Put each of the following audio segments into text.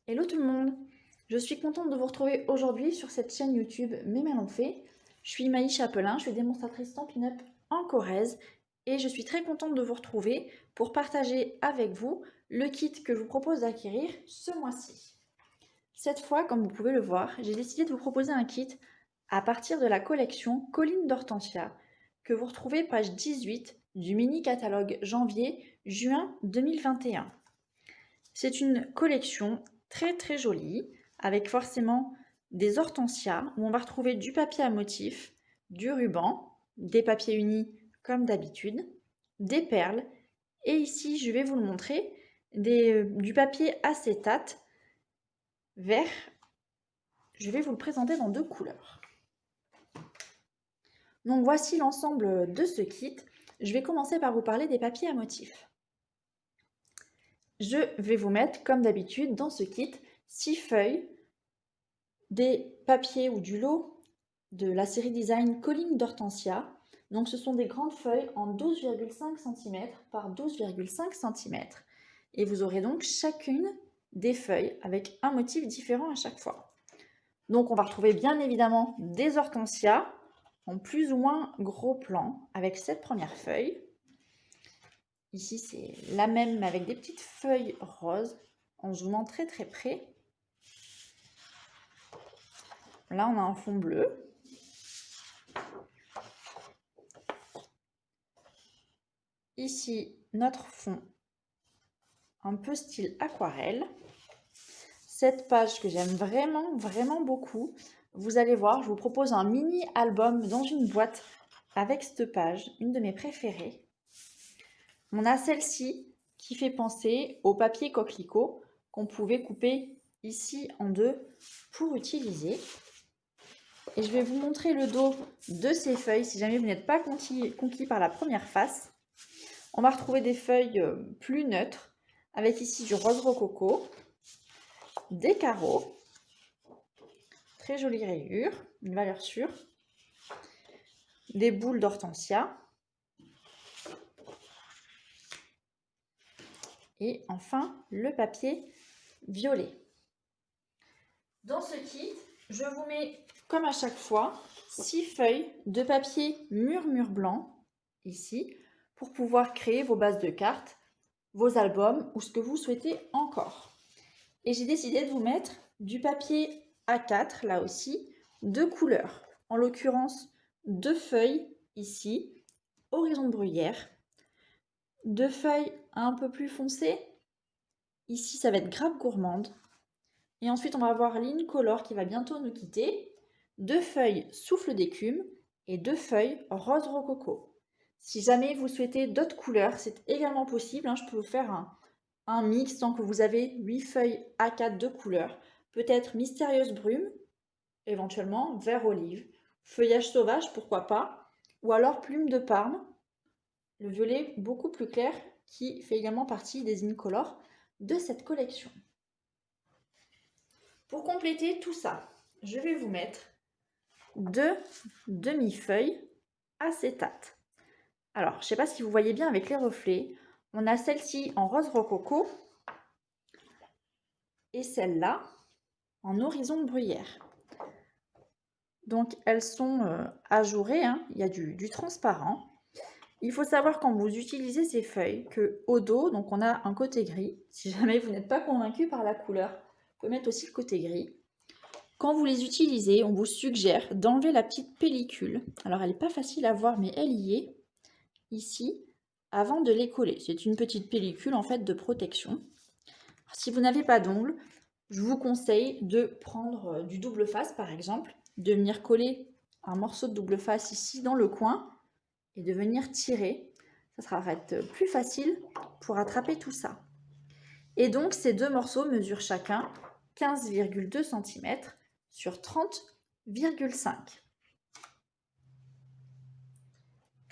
Hello tout le monde, je suis contente de vous retrouver aujourd'hui sur cette chaîne YouTube Mes Mains l'ont fait. Je suis Maï Chapelain, je suis démonstratrice Stampin' Up en Corrèze et je suis très contente de vous retrouver pour partager avec vous le kit que je vous propose d'acquérir ce mois-ci. Cette fois, comme vous pouvez le voir, j'ai décidé de vous proposer un kit à partir de la collection Colline d'Hortensia que vous retrouvez page 18 du mini catalogue janvier-juin 2021. C'est une collection très jolie avec forcément des hortensias où on va retrouver du papier à motif, du ruban, des papiers unis comme d'habitude, des perles et ici je vais vous le montrer, du papier acétate vert. Je vais vous le présenter dans deux couleurs. Donc voici l'ensemble de ce kit. Je vais commencer par vous parler des papiers à motif. Je vais vous mettre comme d'habitude dans ce kit 6 feuilles des papiers ou du lot de la série design Colline d'Hortensia. Donc ce sont des grandes feuilles en 12,5 cm par 12,5 cm. Et vous aurez donc chacune des feuilles avec un motif différent à chaque fois. Donc on va retrouver bien évidemment des hortensias en plus ou moins gros plan avec cette première feuille. Ici c'est la même mais avec des petites feuilles roses en zoomant très près. Là, on a un fond bleu. Ici, notre fond un peu style aquarelle. Cette page que j'aime vraiment beaucoup. Vous allez voir, je vous propose un mini album dans une boîte avec cette page, une de mes préférées. On a celle-ci qui fait penser au papier coquelicot qu'on pouvait couper ici en deux pour utiliser. Et je vais vous montrer le dos de ces feuilles si jamais vous n'êtes pas conquis par la première face. On va retrouver des feuilles plus neutres avec ici du rose rococo, des carreaux, très jolie rayure, une valeur sûre, des boules d'hortensia et enfin le papier violet. Dans ce kit, je vous mets comme à chaque fois 6 feuilles de papier mur blanc ici pour pouvoir créer vos bases de cartes, vos albums ou ce que vous souhaitez encore. Et j'ai décidé de vous mettre du papier A4 là aussi, de couleurs. En l'occurrence, 2 feuilles ici, horizon de bruyère, 2 feuilles un peu plus foncées. Ici, ça va être grappe gourmande. Et ensuite, on va avoir l'Incolore qui va bientôt nous quitter. 2 feuilles souffle d'écume et 2 feuilles rose rococo. Si jamais vous souhaitez d'autres couleurs, c'est également possible. Je peux vous faire un mix tant que vous avez 8 feuilles A4 de couleurs. Peut-être mystérieuse brume, éventuellement vert olive, feuillage sauvage, pourquoi pas, ou alors plume de Parme, le violet beaucoup plus clair qui fait également partie des Incolores de cette collection. Pour compléter tout ça, je vais vous mettre 2 demi-feuilles acétate. Alors, je ne sais pas si vous voyez bien avec les reflets, on a celle-ci en rose rococo et celle-là en horizon de bruyère. Donc elles sont ajourées, il y a du transparent. Il faut savoir quand vous utilisez ces feuilles qu'au dos, donc on a un côté gris. Si jamais vous n'êtes pas convaincu par la couleur, vous pouvez mettre aussi le côté gris. Quand vous les utilisez, on vous suggère d'enlever la petite pellicule. Alors elle n'est pas facile à voir, mais elle y est, ici, avant de les coller. C'est une petite pellicule en fait de protection. Alors, si vous n'avez pas d'ongles, je vous conseille de prendre du double face par exemple, de venir coller un morceau de double face ici dans le coin et de venir tirer. Ça sera plus facile pour attraper tout ça. Et donc ces deux morceaux mesurent chacun 15,2 cm sur 30,5.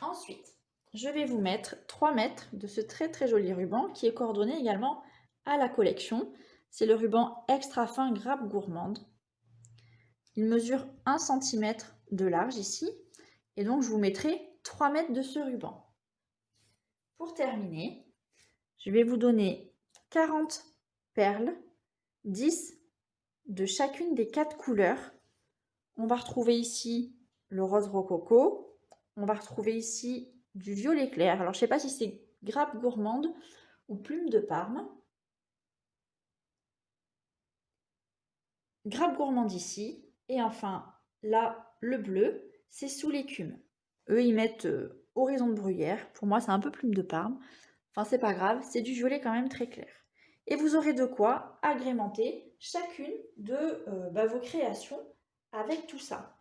Ensuite, je vais vous mettre 3 mètres de ce très joli ruban qui est coordonné également à la collection. C'est le ruban extra fin grappe gourmande. Il mesure 1 cm de large ici. Et donc, je vous mettrai 3 mètres de ce ruban. Pour terminer, je vais vous donner 40 perles 10 de chacune des 4 couleurs. On va retrouver ici le rose rococo. On va retrouver ici du violet clair. Alors, je ne sais pas si c'est grappe gourmande ou plume de Parme. Grappe gourmande ici. Et enfin, là, le bleu, c'est sous l'écume. Eux, ils mettent horizon de bruyère. Pour moi, c'est un peu plume de Parme. Enfin, c'est pas grave, c'est du violet quand même très clair. Et vous aurez de quoi agrémenter chacune de vos créations avec tout ça.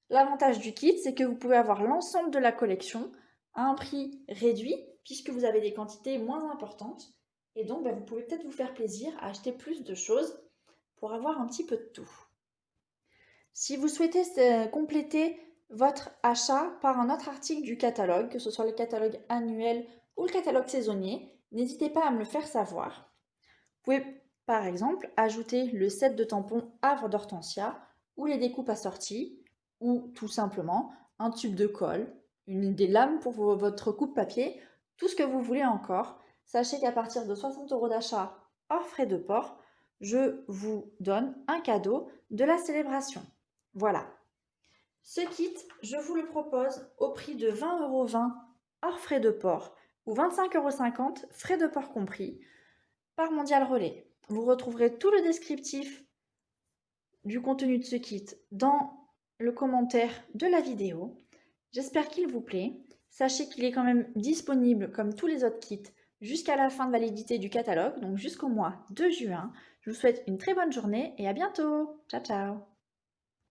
L'avantage du kit, c'est que vous pouvez avoir l'ensemble de la collection à un prix réduit, puisque vous avez des quantités moins importantes. Et donc, vous pouvez peut-être vous faire plaisir à acheter plus de choses pour avoir un petit peu de tout. Si vous souhaitez compléter votre achat par un autre article du catalogue, que ce soit le catalogue annuel ou le catalogue saisonnier, n'hésitez pas à me le faire savoir. Vous pouvez par exemple ajouter le set de tampons Havre d'Hortensia ou les découpes assorties ou tout simplement un tube de colle, des lames pour votre coupe-papier, tout ce que vous voulez encore. Sachez qu'à partir de 60 € d'achat hors frais de port, je vous donne un cadeau de la célébration. Voilà. Ce kit, je vous le propose au prix de 20,20 € hors frais de port ou 25,50 € frais de port compris par Mondial Relais. Vous retrouverez tout le descriptif du contenu de ce kit dans le commentaire de la vidéo. J'espère qu'il vous plaît. Sachez qu'il est quand même disponible comme tous les autres kits jusqu'à la fin de validité du catalogue, donc jusqu'au mois de juin. Je vous souhaite une très bonne journée et à bientôt. Ciao, ciao!